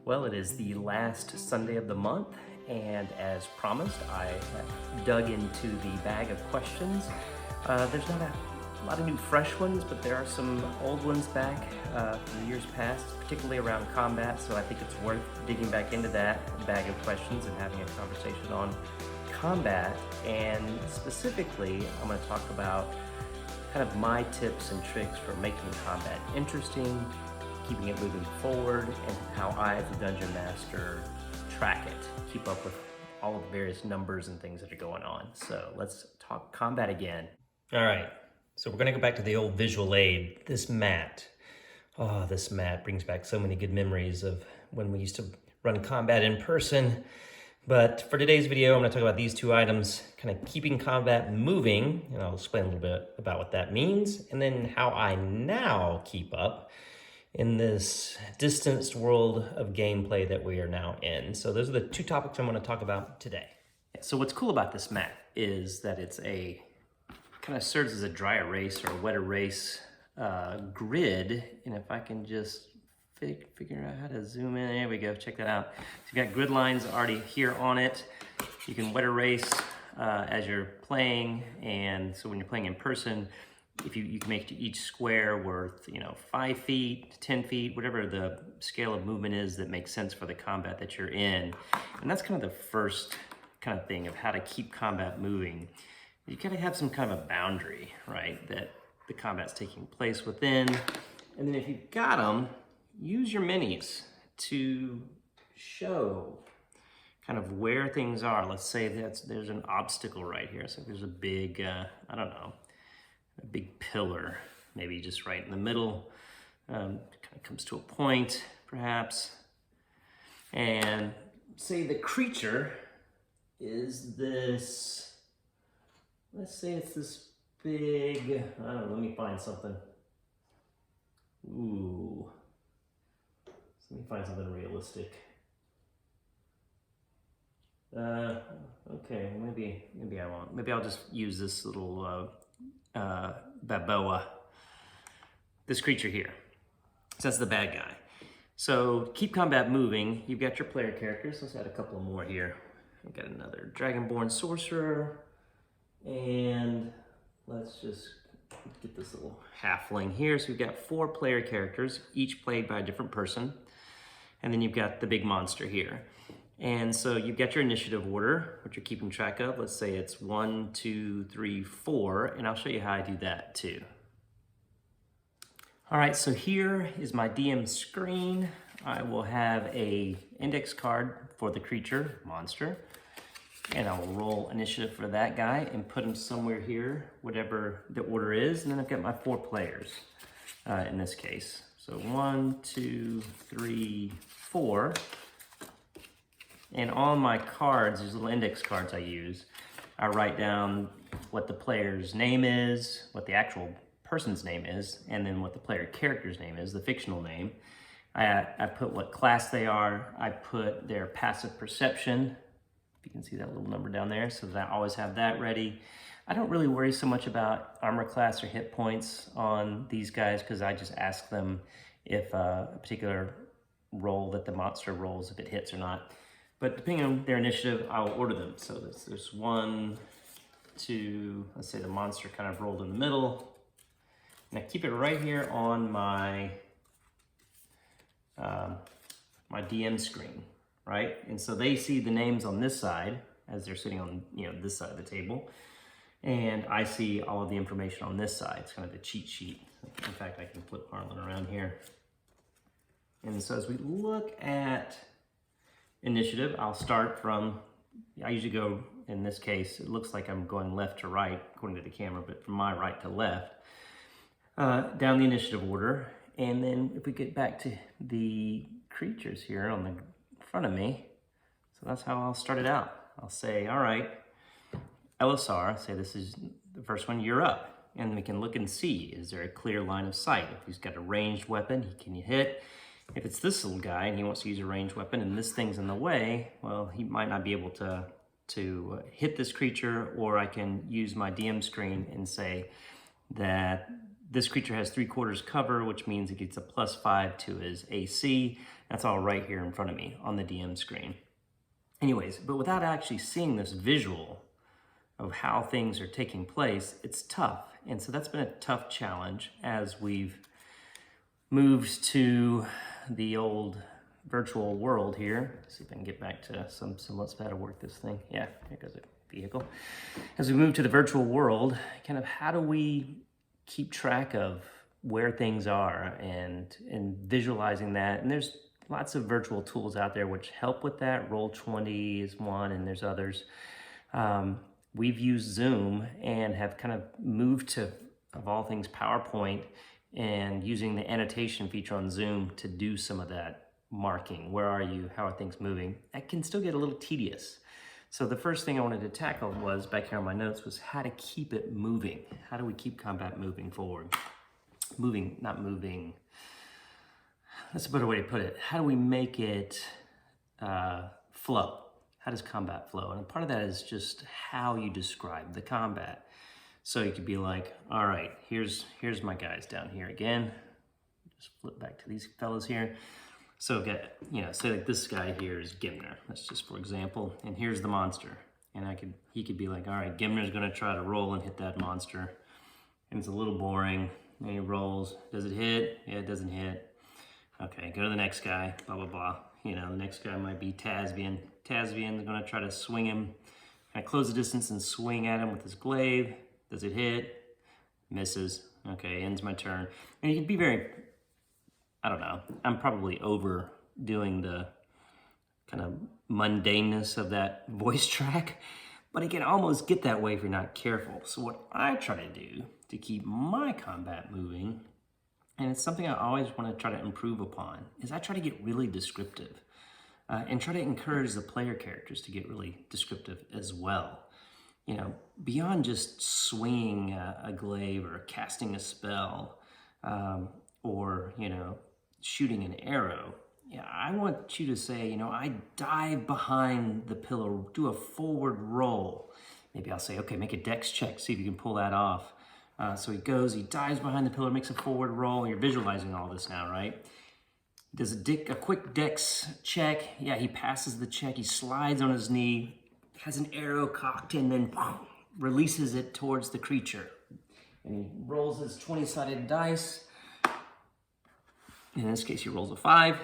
Well, it is the last Sunday of the month, and as promised, I have dug into the bag of questions. There's not a lot of new fresh ones, but there are some old ones back from years past, particularly around combat, so I think it's worth digging back into that bag of questions and having a conversation on combat. And specifically, I'm going to talk about kind of my tips and tricks for making combat interesting, keeping it moving forward, and how I, as a dungeon master, track it, keep up with all of the various numbers and things that are going on. So let's talk combat again. All right, so we're gonna go back to the old visual aid, this mat. Oh, this mat brings back so many good memories of when we used to run combat in person. But for today's video, I'm going to talk about these two items, kind of keeping combat moving, and I'll explain a little bit about what that means, and then how I now keep up in this distanced world of gameplay that we are now in. So those are the two topics I'm going to talk about today. So what's cool about this mat is that it's kind of serves as a dry erase or a wet erase grid, and if I can just figure out how to zoom in. There we go, check that out. So you've got grid lines already here on it. You can wet erase as you're playing, and so when you're playing in person, if you can make each square worth 5 feet, 10 feet, whatever the scale of movement is that makes sense for the combat that you're in. And that's kind of the first kind of thing of how to keep combat moving. You gotta have some kind of a boundary, right, that the combat's taking place within. And then if you've got them, use your minis to show kind of where things are. Let's say there's an obstacle right here. So there's a big, I don't know, a big pillar, maybe just right in the middle. Kind of comes to a point, perhaps. And say the creature is this, let's say it's this big, I don't know, let me find something. Ooh. Let me find something realistic. Okay, maybe I won't. Maybe I'll just use this little Baboa, this creature here. So that's the bad guy. So keep combat moving. You've got your player characters. Let's add a couple more here. We've got another Dragonborn Sorcerer, and let's just get this little halfling here. So we've got 4 player characters, each played by a different person. And then you've got the big monster here. And so you've got your initiative order, which you're keeping track of. Let's say it's 1, 2, 3, 4, and I'll show you how I do that too. All right, so here is my DM screen. I will have a index card for the creature, monster, and I will roll initiative for that guy and put him somewhere here, whatever the order is. And then I've got my 4 players in this case. So 1, 2, 3, 4. And on my cards, these little index cards I use, I write down what the player's name is, what the actual person's name is, and then what the player character's name is, the fictional name. I put what class they are. I put their passive perception. You can see that little number down there, so that I always have that ready. I don't really worry so much about armor class or hit points on these guys because I just ask them if a particular roll that the monster rolls, if it hits or not. But depending on their initiative, I'll order them. So there's 1, 2, let's say the monster kind of rolled in the middle. And I keep it right here on my my DM screen, right? And so they see the names on this side as they're sitting on this side of the table. And I see all of the information on this side. It's kind of the cheat sheet. In fact, I can flip Harlan around here. And so as we look at initiative, I'll start from, I usually go, in this case, it looks like I'm going left to right, according to the camera, but from my right to left, down the initiative order. And then if we get back to the creatures here on the front of me, so that's how I'll start it out. I'll say, all right, Elisar, say this is the first one, you're up. And we can look and see, is there a clear line of sight? If he's got a ranged weapon, can you hit? If it's this little guy and he wants to use a ranged weapon and this thing's in the way, well, he might not be able to hit this creature, or I can use my DM screen and say that this creature has 3/4 cover, which means it gets a +5 to his AC. That's all right here in front of me on the DM screen. Anyways, but without actually seeing this visual of how things are taking place, it's tough. And so that's been a tough challenge as we've moved to the old virtual world here. Let's see if I can get back to some semblance of how to work this thing. Yeah, here goes the vehicle. As we move to the virtual world, kind of how do we keep track of where things are and visualizing that? And there's lots of virtual tools out there which help with that. Roll20 is one, and there's others. We've used Zoom and have kind of moved to, of all things, PowerPoint, and using the annotation feature on Zoom to do some of that marking. Where are you? How are things moving? That can still get a little tedious. So the first thing I wanted to tackle was, back here on my notes, was how to keep it moving. How do we keep combat moving forward? Moving, not moving. That's a better way to put it. How do we make it flow? How does combat flow? And part of that is just how you describe the combat. So you could be like, all right, here's my guys down here again. Just flip back to these fellas here. So get, say like this guy here is Gimner. That's just for example. And here's the monster. And he could be like, all right, Gimner's gonna try to roll and hit that monster. And it's a little boring. And he rolls. Does it hit? Yeah, it doesn't hit. Okay, go to the next guy, blah, blah, blah. The next guy might be Tasvian. Tasvian's gonna try to swing him, kind of close the distance and swing at him with his glaive. Does it hit? Misses. Okay, ends my turn. And you can be very, I don't know, I'm probably overdoing the kind of mundaneness of that voice track, but it can almost get that way if you're not careful. So what I try to do to keep my combat moving, and it's something I always want to try to improve upon, is I try to get really descriptive and try to encourage the player characters to get really descriptive as well. Beyond just swinging a glaive or casting a spell or, shooting an arrow. Yeah, I want you to say, I dive behind the pillar, do a forward roll. Maybe I'll say, okay, make a dex check, see if you can pull that off. So he dives behind the pillar, makes a forward roll. You're visualizing all this now, right? Does a quick dex check. Yeah, he passes the check. He slides on his knee, has an arrow cocked, and then releases it towards the creature. And he rolls his 20-sided dice. In this case, he rolls a 5.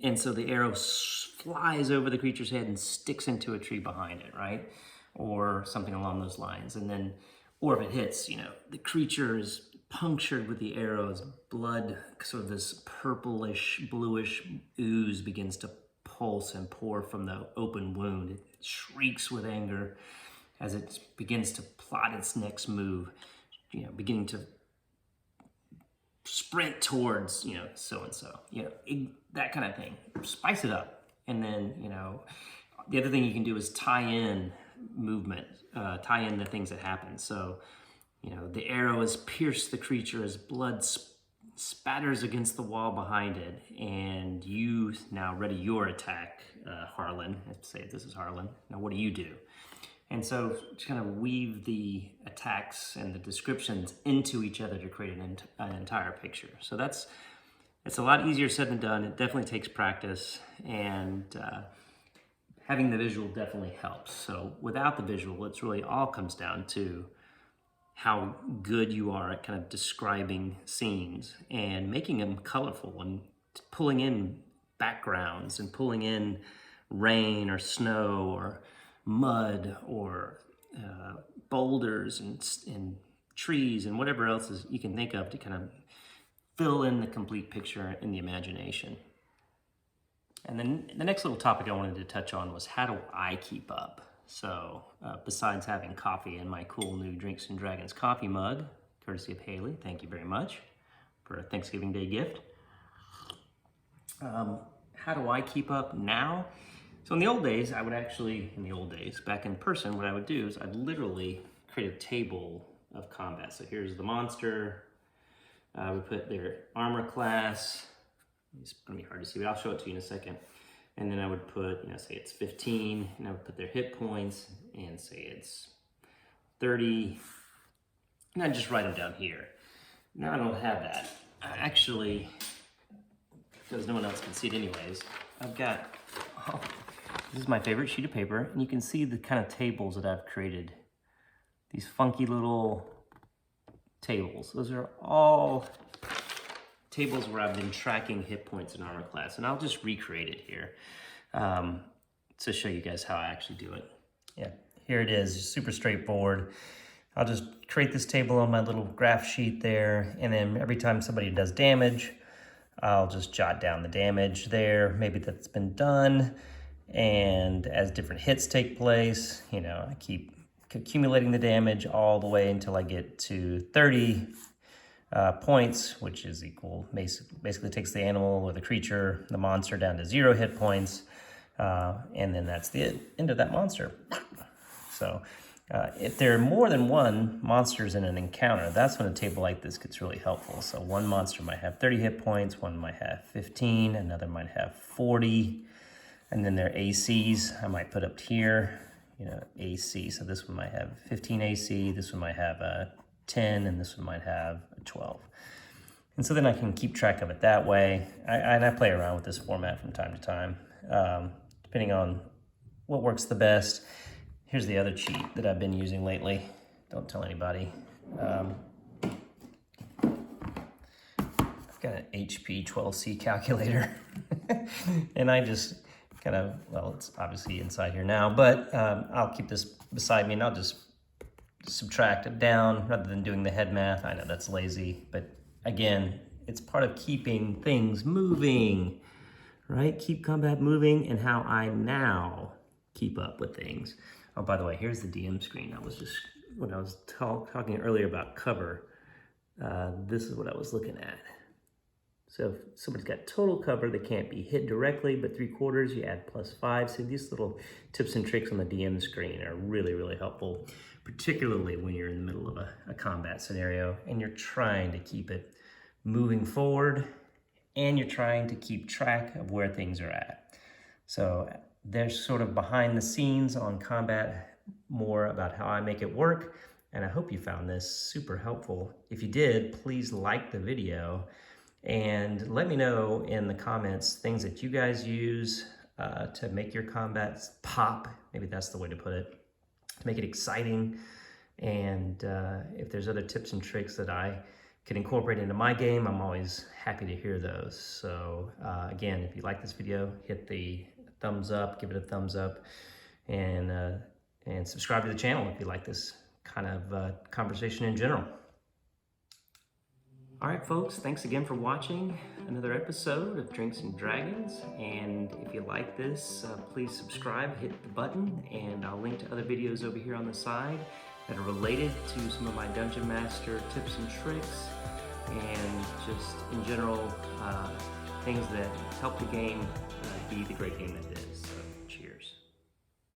And so the arrow flies over the creature's head and sticks into a tree behind it, right? Or something along those lines. And then, or if it hits, the creature is punctured with the arrow's blood, sort of this purplish, bluish ooze begins to pulse and pour from the open wound. It shrieks with anger as it begins to plot its next move, beginning to sprint towards, so-and-so, that kind of thing. Spice it up. And then, the other thing you can do is tie in movement, tie in the things that happen. So, the arrow has pierced the creature as blood spatters against the wall behind it, and you now ready your attack, Harlan. Let's say this is Harlan. Now what do you do? And so to kind of weave the attacks and the descriptions into each other to create an entire picture. So it's a lot easier said than done. It definitely takes practice, and having the visual definitely helps. So without the visual, it's really all comes down to how good you are at kind of describing scenes and making them colorful and pulling in backgrounds and pulling in rain or snow or mud or boulders and trees and whatever else you can think of to kind of fill in the complete picture in the imagination. And then the next little topic I wanted to touch on was, how do I keep up? So besides having coffee in my cool new Drinks and Dragons coffee mug, courtesy of Haley, thank you very much for a Thanksgiving Day gift. How do I keep up now? So in the old days, back in person, what I would do is I'd literally create a table of combat. So here's the monster. We put their armor class. It's gonna be hard to see, but I'll show it to you in a second. And then I would put, say it's 15, and I would put their hit points and say it's 30, and I'd just write them down here. now I don't have that. I actually, because no one else can see it anyways, I've got, oh, this is my favorite sheet of paper, and you can see the kind of tables that I've created. These funky little tables. Those are all tables where I've been tracking hit points in armor class, and I'll just recreate it here to show you guys how I actually do it. Yeah, here it is, super straightforward. I'll just create this table on my little graph sheet there, and then every time somebody does damage, I'll just jot down the damage there, maybe that's been done, and as different hits take place, you know, I keep accumulating the damage all the way until I get to 30 points, which is equal, basically takes the animal or the creature, the monster down to 0 hit points, and then that's the end of that monster. So if there are more than one monsters in an encounter, that's when a table like this gets really helpful. So one monster might have 30 hit points, one might have 15, another might have 40, and then their ACs I might put up here, you know, AC. So this one might have 15 AC, this one might have 10, and this one might have 12. And so then I can keep track of it that way. I play around with this format from time to time, depending on what works the best. Here's the other cheat that I've been using lately. Don't tell anybody. I've got an HP 12C calculator. And I just kind of, well, it's obviously inside here now, but I'll keep this beside me and I'll just subtract it down rather than doing the head math. I know that's lazy, but again, it's part of keeping things moving, right? Keep combat moving and how I now keep up with things. Oh, by the way, here's the DM screen. When I was talking earlier about cover, this is what I was looking at. So if somebody's got total cover, they can't be hit directly, but 3/4, you add +5. So these little tips and tricks on the DM screen are really, really helpful, particularly when you're in the middle of a combat scenario and you're trying to keep it moving forward and you're trying to keep track of where things are at. So there's sort of behind the scenes on combat, more about how I make it work. And I hope you found this super helpful. If you did, please like the video and let me know in the comments things that you guys use to make your combats pop. Maybe that's the way to put it, to make it exciting. And if there's other tips and tricks that I can incorporate into my game, I'm always happy to hear those. So again, if you like this video, hit the thumbs up, give it a thumbs up, and subscribe to the channel if you like this kind of conversation in general. All right, folks, thanks again for watching another episode of Drinks and Dragons. And if you like this, please subscribe, hit the button, and I'll link to other videos over here on the side that are related to some of my Dungeon Master tips and tricks, and just in general, things that help the game be the great game that it is. So